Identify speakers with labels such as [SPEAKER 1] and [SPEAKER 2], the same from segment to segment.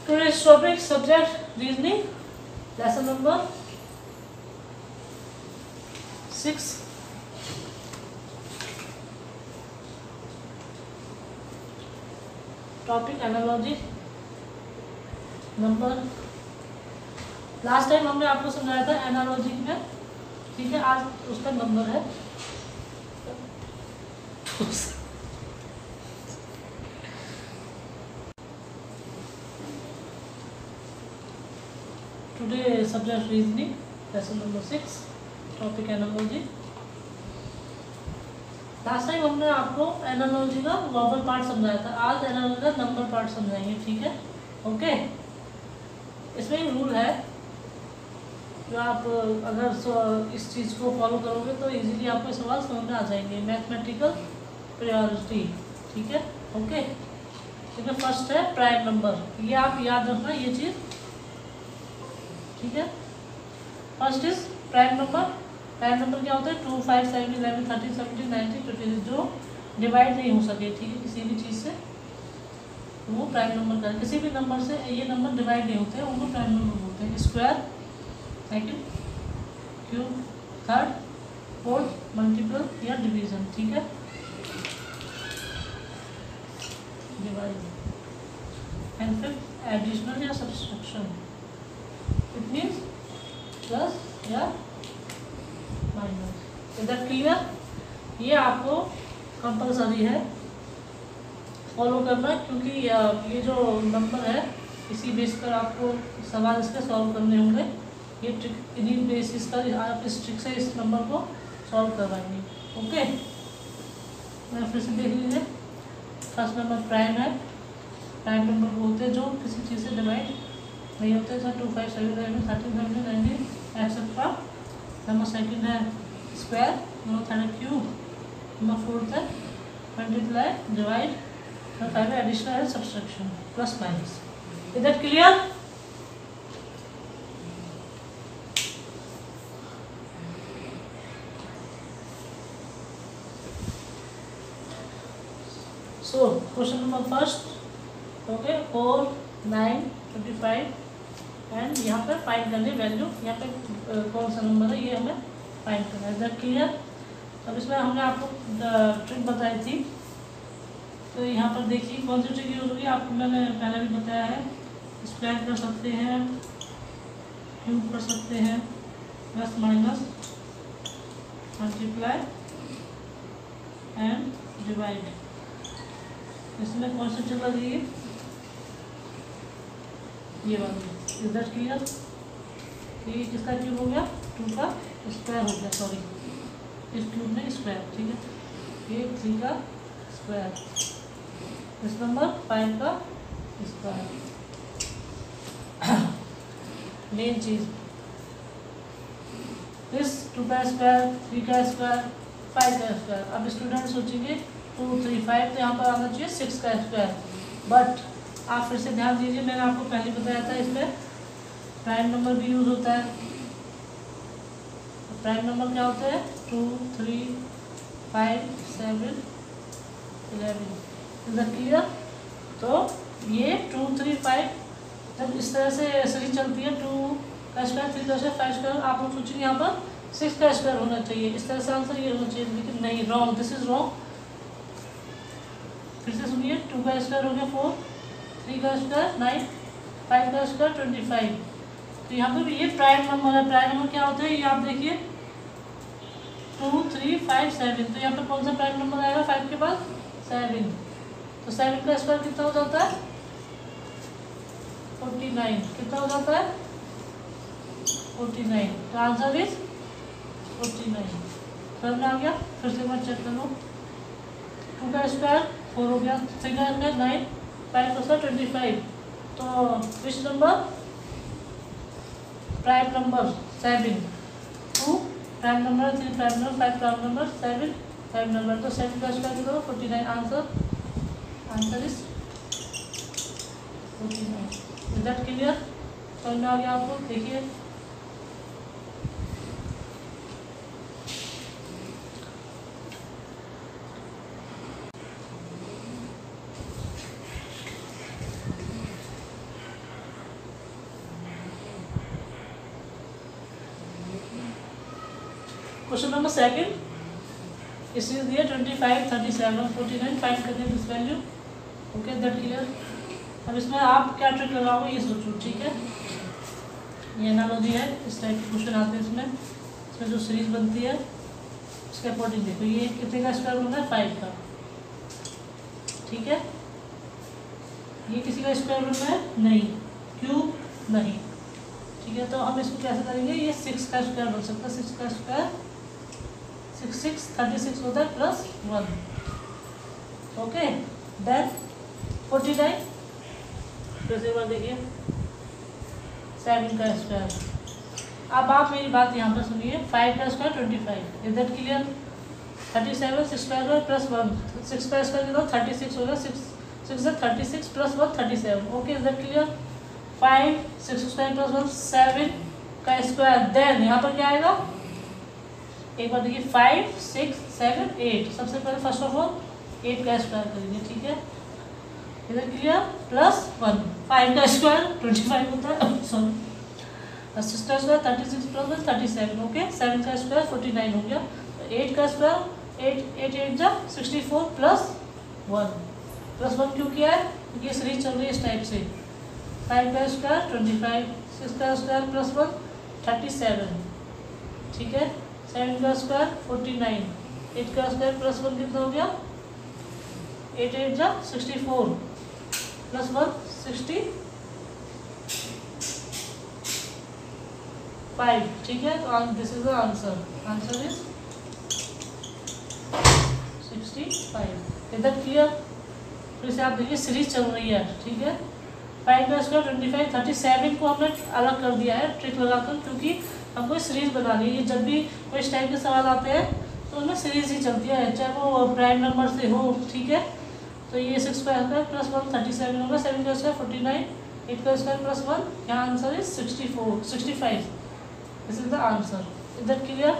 [SPEAKER 1] Today's topic subject reasoning, lesson number 6. Topic analogy number, last time हमने आपको समझाया था एनालॉजी में, ठीक है। आज उसका नंबर है today subject reasoning lesson number 6 topic analogy. Last time हमने आपको एनालॉजी का वर्बल पार्ट समझाया था, आज एनालॉजी का नंबर पार्ट समझाएंगे, ठीक है। ओके, इसमें एक रूल है जो आप अगर इस चीज़ को फॉलो करोगे तो इजीली आपको सवाल समझ में आ जाएंगे। मैथमेटिकल प्रायोरिटी, ठीक है। ओके, इसमें फर्स्ट है प्राइम नंबर, ये आप याद रखना ये चीज़, ठीक है। First is prime number. Prime number क्या होता है? 2, 5, 7, 11, 13, 17, 19, 20, जो डिवाइड नहीं हो सके, ठीक है, किसी भी चीज़ से, वो प्राइम नंबर का। किसी भी नंबर से ये नंबर डिवाइड नहीं होते हैं, उनको प्राइम नंबर बोलते हैं। Square, second, cube, third, fourth, multiple या डिवीजन, ठीक है। डिवाइड एंड फिर एडिशनल या सब्सट्रैक्शन, इट मीन्स प्लस या माइनस। Is that clear? ये आपको कंपलसरी है फॉलो करना, क्योंकि ये जो नंबर है इसी बेस पर आपको सवाल इसके सॉल्व करने होंगे। ये ट्रिक, इन्हीं बेसिस पर आप इस ट्रिक से इस नंबर को सॉल्व करवाएंगे। ओके, मैं फिर से देख लीजिए। फर्स्ट नंबर प्राइम है। प्राइम नंबर बोलते हैं जो किसी चीज़ से डिवाइड नहीं होते, जैसे 2, 5, 7, 11, 13, 17, 19 एक्सेट्रा। नंबर सेकंड है स्क्वायर, नंबर थर्ड है क्यूब, नंबर फोर्थ है मल्टीप्लाई, डिवाइड, नंबर फाइव है एडिशनल है subtraction, plus minus. Is that clear? So question number first, okay, 4, 9, 25 and यहाँ पर फाइंड करनी वैल्यू, यहाँ पे कौन सा नंबर है ये हमें फाइंड करना है। Is that clear? अब इसमें हमने आपको ट्रिक बताई थी, तो यहाँ पर देखिए कौन सी ट्रिक यूज होगी। आपको मैंने पहले भी बताया है, स्क्वायर कर सकते हैं, क्यूब कर सकते हैं, plus minus, multiply and divide. इसमें कौन सी ट्रिक लगेगी? ये वाली। Is that clear? ये किसका क्यूब हो गया? 2 का स्क्वायर हो गया, सॉरी इस क्यूब में स्क्वायर, ठीक है। ये 3 का स्क्वायर, इस नंबर 5 का स्क्वायर। मेन चीज इस 2 का स्क्वायर, 3 का स्क्वायर, 5 का स्क्वायर। अब स्टूडेंट सोचेंगे 2, 3, 5 तो यहाँ पर आना चाहिए 6 का स्क्वायर, बट आप फिर से ध्यान दीजिए, मैंने आपको पहले बताया था इसमें प्राइम नंबर भी यूज होता है। प्राइम नंबर क्या होता है? 2, 3, 5, 7, 11। Is that clear? तो ये 2, 3, 5 जब इस तरह से सीरीज चलती है, 2 का स्क्वायर, 3 का स्क्वायर, 5 स्क्वायर, आप लोग सोचेंगे यहाँ पर 6 का स्क्वायर होना चाहिए, इस तरह से आंसर ये होना चाहिए, लेकिन नहीं, रॉन्ग, दिस इज रॉन्ग। फिर से सुनिए, 2 का स्क्वायर हो गया 4, 3 का स्क्वायर 9, 5 का स्क्वायर 25। तो यहाँ पर भी ये प्राइम नंबर है। प्राइम नंबर क्या होता है ये आप देखिए, 2, 3, 5, 7। तो यहाँ पर कौन सा प्राइम नंबर आएगा? 5 के बाद 7। तो 7 का स्क्वायर कितना हो जाता है? 49। कितना हो जाता है? 49। तो आंसर इज 49। समझ में आ गया? फिर से मैं चेक कर लो। 2 का स्क्वायर 4 हो गया, 3 का स्क्वायर 9, 5 का स्क्वायर 25। तो which number? Prime number 7। 2 prime number, 3 prime number, 5 prime number, 7 prime number. तो 7 का स्क्वायर कितना? 49। Answer is 49। Is that clear? समझ में आ गया आपको? देखिए क्वेश्चन नंबर सेकंड, इसमें दिया 25, 37, 49, फाइंड करने this value. Okay, that clear. अब इसमें आप क्या ट्रिक लगाओगे ये सोचो, ठीक है। ये एनालॉजी है, इस टाइप के क्वेश्चन आते हैं इसमें जो सीरीज बनती है उसके अकॉर्डिंग देखो। ये कितने का स्क्वायर बन रहा है? 5 का, ठीक है। ये किसी का स्क्वायर बन रहा है? नहीं। क्यूब? नहीं, ठीक है। तो हम इसको कैसे करेंगे? ये 6 का स्क्वायर बन सकता है। 6 का स्क्वायर 6 36 होता है प्लस 1। ओके, देन 49, फिर से एक बार देखिए 7 का स्क्वायर। अब आप मेरी बात यहाँ पर सुनिए, 5 का स्क्वायर 25, इज दैट क्लियर? 37 6 का स्क्वायर प्लस 1, 6 का स्क्वायर कितना? 36 होगा। 6 से 36 plus 1 37। Okay, is that clear? 5 6 square plus 1 7 का स्क्वायर। देन यहाँ पर क्या आएगा? एक बार देखिए 5 6 7 8। सबसे पहले फर्स्ट ऑफ ऑल 8 का स्क्वायर करेंगे, ठीक है। इधर क्लियर? प्लस 1, 5 का स्क्वायर 25 होता है, सॉरी। 6 का स्क्वायर 36 प्लस 1 37। ओके, 7 का स्क्वायर 49 हो गया। तो 8 का स्क्वायर 8 8 जा 64 प्लस 1 क्यों किया है? क्योंकि ये सीरीज चल रही है इस टाइप से। 5 का स्क्वायर 25, 6 का स्क्वायर प्लस 1 37, ठीक है। 7 का स्क्वायर 49, 8 का स्क्वायर प्लस 1 कितना हो गया? 8 8 जा 64 प्लस 1 65, ठीक है। तो this is the answer. Answer is 65। इधर क्लियर? फिर से आप देखिए सीरीज चल रही है, ठीक है। 5 का स्क्वायर 25, 37 को हमने अलग कर दिया है ट्रिक लगाकर, क्योंकि हमको सीरीज बनानी है। जब भी कोई इस टाइप के सवाल आते हैं तो उनमें सीरीज ही चलती है, चाहे वो प्राइम नंबर से हो, ठीक है। तो ये 6 का स्क्वायर प्लस 1 37 होगा। 7 का स्क्वायर 49, 8 का स्क्वायर प्लस 1, यहाँ answer is 65। This is the answer. Is that clear?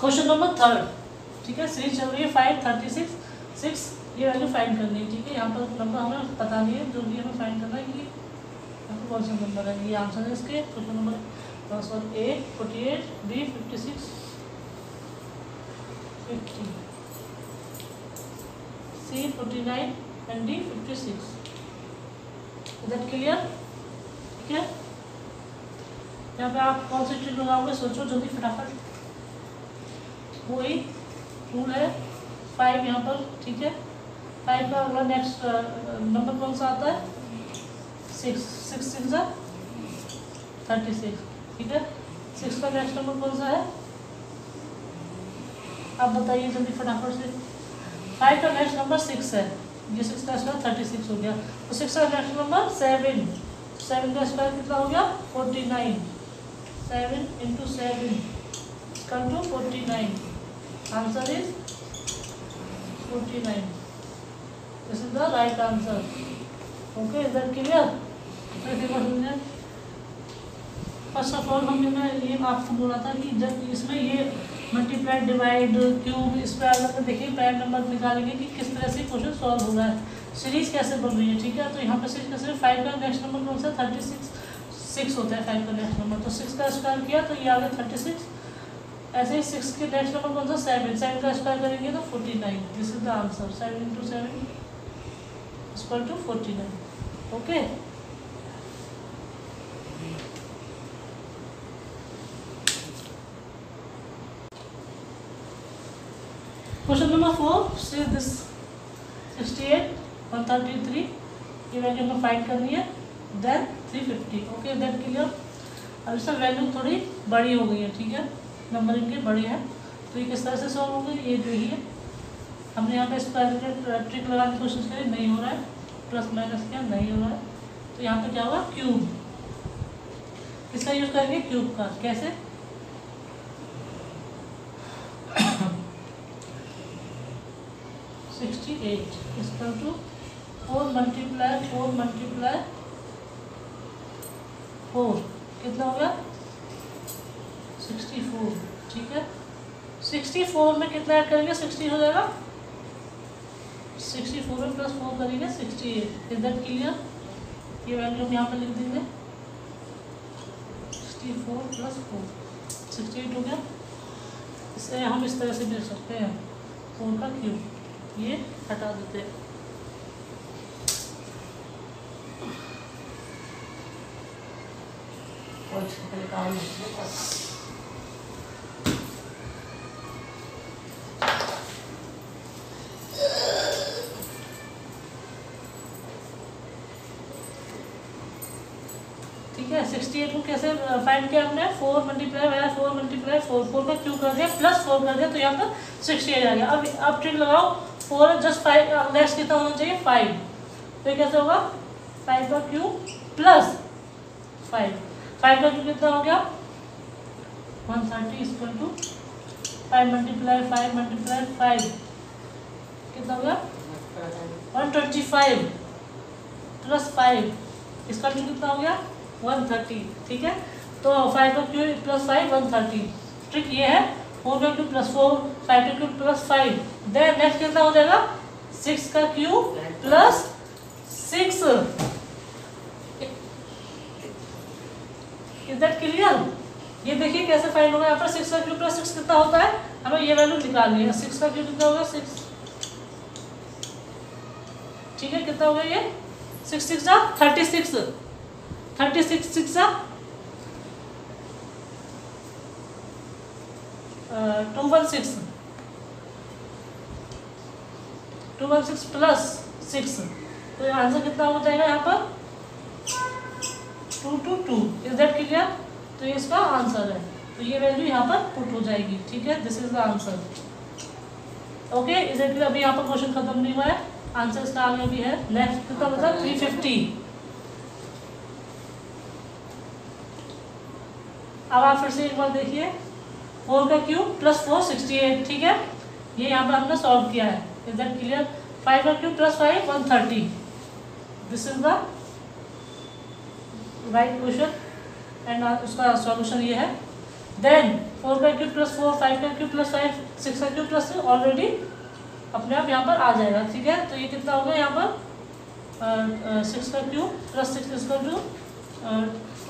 [SPEAKER 1] Question number 3, ठीक है। सीरीज चल रही है 5 36 6, ये वैल्यू फाइंड करनी है, ठीक है। यहाँ पर नंबर हमें पता नहीं है, जो भी हमें फाइंड करना है कि यहाँ पर कौन सा नंबर है। ये आंसर है इसके। Question number A 48, B 56 50, C 49 and D 56। Is that clear? ठीक है। यहाँ पे आप कौन सी ट्रिक लगाओगे सोचो जल्दी फटाफट। वही रूल है 5 यहाँ पर, ठीक है। 5 का अगला नेक्स्ट नंबर कौन सा आता है? 6 6 6 36, ठीक है। 6 का नेक्स्ट नंबर कौन सा है? आप बताइए जल्दी फटाफट से। 5 का नेक्स्ट नंबर 6 है, ये 6 का स्क्वायर 36 हो गया। तो 6 का नेक्स्ट नंबर 7, 7 का स्क्वायर कितना हो गया? 49। 7 × 7 = 49। Answer is 49। This is the right answer. Okay, is that clear? First of all हमने ये आपको बोला था कि जब इसमें ये मल्टीप्लाई डिवाइड क्यूब इस पर अलग देखिए प्राइम नंबर निकालेंगे कि किस तरह से क्वेश्चन सॉल्व हो रहा है, सीरीज कैसे बन रही है, ठीक है। तो यहाँ पर सीरीज कैसे 5 का नेक्स्ट नंबर कौन सा? 36 6 होता है 5 का नेक्स्ट नंबर। तो 6 का स्क्वायर किया तो ये आ गया 36। ऐसे ही 6 के नेक्स्ट नंबर कौन सा? 7, 7 का स्क्वायर करेंगे तो 49। This is the answer. 7 × 7 = 49। Okay, question number 4 से दिस 68 133 ये वैल्यू हमें फाइंड करनी है। देन 350। Okay, that clear? अब इसका वैल्यू थोड़ी बड़ी हो गई है, ठीक है। नंबर इनके बड़े हैं, तो ये किस तरह से सॉल्व होंगे? ये जो ही है, हमने यहाँ पे इसका ट्रिक लगाने की कोशिश करी, नहीं हो रहा है। प्लस माइनस किया, नहीं हो रहा है। तो यहाँ पे क्या होगा? क्यूब। किसका यूज करेंगे? क्यूब का। कैसे? 68 = 4 × 4 कितना हो गया? 64, ठीक है। 64 में कितना ऐड करेंगे, 60 हो जाएगा। 64 में प्लस 4 करेंगे 68। Is that clear? ये वैल्यू हम यहाँ पर लिख देंगे 64 प्लस 4 68 हो गया। इसे हम इस तरह से भी लिख सकते हैं 4 का क्यूब, ये हटा देते हैं। काम ठीक है। 68 को कैसे फाइंड किया हमने, 4 मल्टीप्लाई 4 मल्टीप्लाई 4 का क्यूब कर दिया प्लस 4 कर दिया, तो यहाँ पर 68 आ गया। अब ट्रिक लगाओ, 4 जस्ट 5 नेक्स्ट कितना होना चाहिए 5, तो ये कैसे होगा 5 का क्यूब प्लस 5 का क्यूब कितना हो गया 130 इक्वल टू 5 मल्टीप्लाई 5 कितना हो गया 125 प्लस 5, इसका क्यूब कितना हो गया 130। ठीक है, तो 5 का क्यूब प्लस 5 130। ट्रिक ये है 4 का क्यूब प्लस 4 5 का क्यूब प्लस 5, देन नेक्स्ट कितना हो जाएगा 6 का cube plus 6। Is that clear? ये देखिए कैसे फाइंड होगा, यहाँ पर 6 का क्यूब प्लस 6 कितना होता है, हमें ये वैल्यू निकालनी है। 6 का क्यूब कितना होगा 6, ठीक है, कितना हो गया ये 6 6 जा 36 36 6 जा 216 प्लस 6, तो आंसर कितना हो जाएगा यहाँ पर 222। Is that clear? तो ये इसका आंसर है, तो ये वैल्यू यहाँ पर पुट हो जाएगी। ठीक है, this is the answer. Okay, is that clear? अभी यहाँ पर क्वेश्चन खत्म नहीं हुआ है, आंसर इसका आगे भी है। नेक्स्ट कितना बचा 350। अब आप फिर से एक बार देखिए, 4 का क्यूब प्लस 4 68। ठीक है, ये यहाँ पर हमने सॉल्व किया है। Is that clear? 5 का cube plus 5 130। This is the right question and उसका सॉल्यूशन ये है। देन 4 का क्यूब प्लस 4 5 का क्यूब प्लस 5 6 का क्यूब प्लस 6 ऑलरेडी अपने आप यहाँ पर आ जाएगा। ठीक है, तो ये कितना होगा यहाँ पर 6 का क्यूब प्लस 6 इसका क्यूब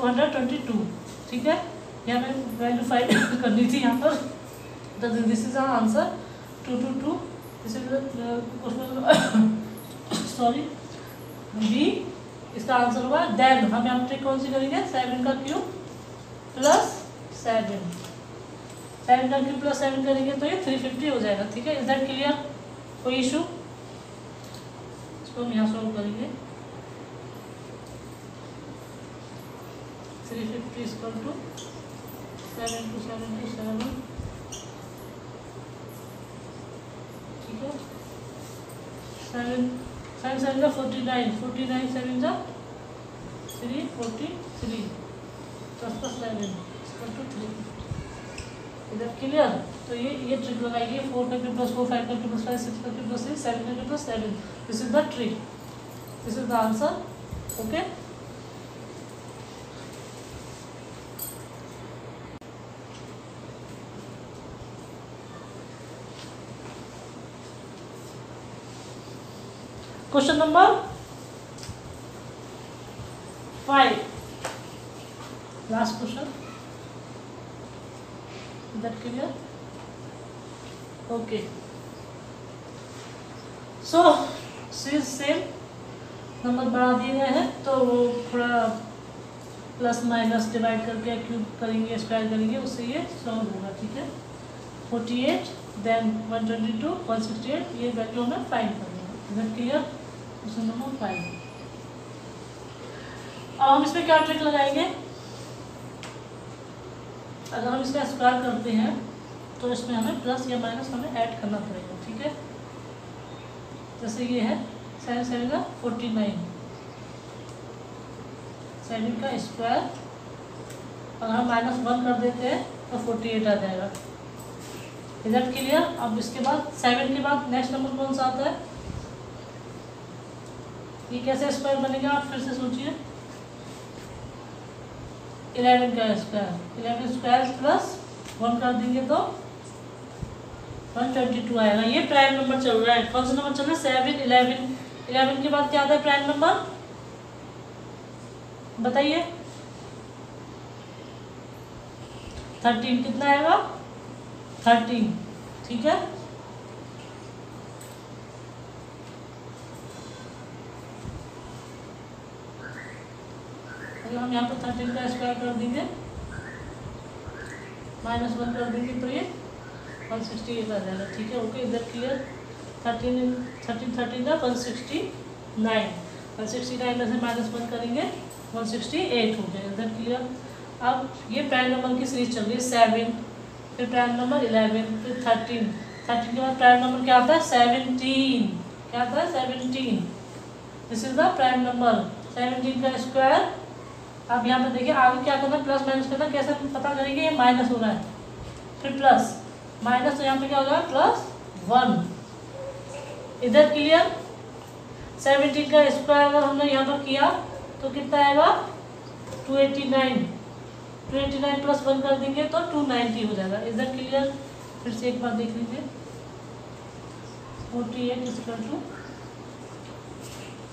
[SPEAKER 1] 222। ठीक है, यहाँ पे वैल्यू फाइंड करनी थी यहाँ पर, तो this is answer 222। This is sorry B, इसका आंसर होगा। देन हम यहाँ ट्रिक कौन सी करेंगे 7 का क्यूब प्लस 7 का क्यूब प्लस 7 करेंगे तो ये 350 हो जाएगा। ठीक है, इज दैट क्लियर? कोई इशू? इसको हम यहाँ सॉल्व करेंगे 350 इक्वल टू 7 × 7 × 7। ठीक है, 7 7 का 49 49 7 का 343 10 का 7 इक्वल टू 3। इधर क्लियर? तो ये ट्रिक लगाएगी 4 का क्यूब प्लस 4 5 का क्यूब प्लस 5 6 का क्यूब प्लस 6 7 का cube plus 7। This is the trick, this is the answer. Okay, question number 5, last question. Is that clear? Okay, so series same number बढ़ा दिए गए हैं, तो वो थोड़ा प्लस माइनस डिवाइड करके क्यूब करेंगे स्क्वायर करेंगे, उससे ये सॉल्व होगा। ठीक है, 48 देन 122 168, ये वैल्यू हमें फाइंड करना है। Is that clear? Question number 5। अब हम इसमें क्या ट्रिक लगाएंगे, अगर हम इसका स्क्वायर करते हैं तो इसमें हमें प्लस या माइनस हमें ऐड करना पड़ेगा। ठीक है, जैसे ये है 7 7 का 49, 7 का स्क्वायर, अगर हम -1 कर देते हैं तो 48 आ जाएगा। Is that clear? अब इसके बाद 7 के बाद नेक्स्ट नंबर कौन सा आता है, ये कैसे स्क्वायर बनेगा आप फिर से सोचिए। 11 का स्क्वायर, 11 स्क्वायर प्लस 1 कर देंगे तो 122 आएगा। ये प्राइम नंबर चल रहा है। कौन सा नंबर चल रहा है? 7, 11। 11 के बाद क्या आता है प्राइम नंबर? बताइए। 13 कितना आएगा? 13, ठीक है। अगर हम यहाँ पर 13 का स्क्वायर कर देंगे, -1 कर देंगे तो ये 168 आ जाएगा, ठीक है। ओके, इधर क्लियर। 13 का 169, 169 में से -1 करेंगे 168 हो जाएगा, इधर क्लियर। अब ये प्राइम नंबर की सीरीज चल रही है 7, फिर प्राइम नंबर 11, फिर 13 के बाद प्राइम नंबर क्या आता है? 17। क्या आता है? 17। This is the prime number. 17 का स्क्वायर। अब यहाँ पे देखिए आगे क्या करना है? प्लस माइनस करना। कैसे पता करेंगे? ये माइनस हो रहा है, फिर प्लस, माइनस, तो यहाँ पे क्या होगा? +1। इधर क्लियर। 17 का स्क्वायर अगर हमने यहाँ पर किया तो कितना आएगा? 289। 289 + 1 कर देंगे तो 290 हो जाएगा, इधर क्लियर। फिर से एक बार देख लीजिए। 48 =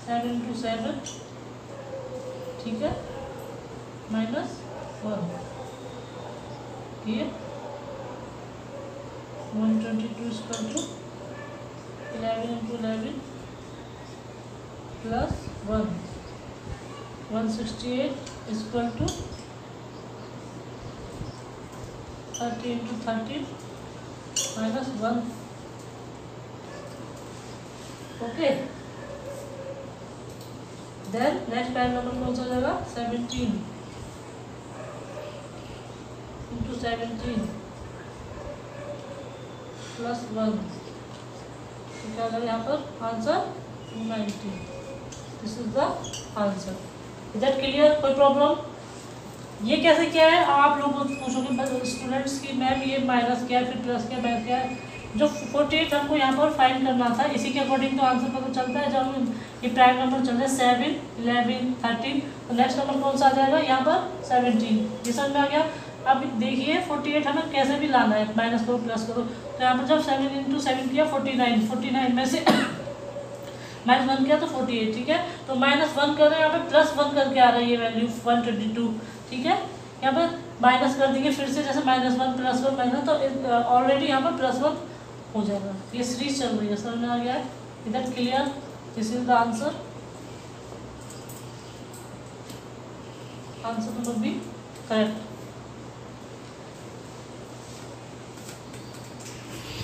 [SPEAKER 1] 7 × 7, ठीक है, -1। ये 122 = 11 × 11 + 1, 168 = 30 × 30 -1। Okay, then next prime number कौन सा हो जाएगा? 17 × 17 + 1, तो क्या होगा यहाँ पर? Answer 290। This is the answer. इधर क्लियर? कोई प्रॉब्लम? ये कैसे किया है? आप लोग पूछोगे स्टूडेंट्स की मैम ये माइनस क्या है, फिर प्लस क्या, माइनस क्या है। जो 48 हमको यहाँ पर फाइंड करना था, इसी के अकॉर्डिंग तो आंसर पता चलता है। जब ये प्राइम नंबर चल रहा है 7, 11, 13, तो नेक्स्ट नंबर कौन सा आ जाएगा? यहाँ पर 17। ये समझ में आ गया? अब देखिए 48 हमें कैसे भी लाना है, माइनस करो प्लस करो। तो यहाँ पर जब 7 × 7 किया 49 में से -1 किया तो 48, ठीक है। तो -1 कर रहे हैं, यहाँ पे +1 करके आ रही है वैल्यू 122, ठीक है। यहाँ पर माइनस कर देंगे फिर से, जैसे -1 +1 माइनस, तो ऑलरेडी यहाँ पर +1 हो जाएगा। ये सीरीज चल रही है, समझ में आ गया है? इधर clear? This is the answer. Answer number B correct.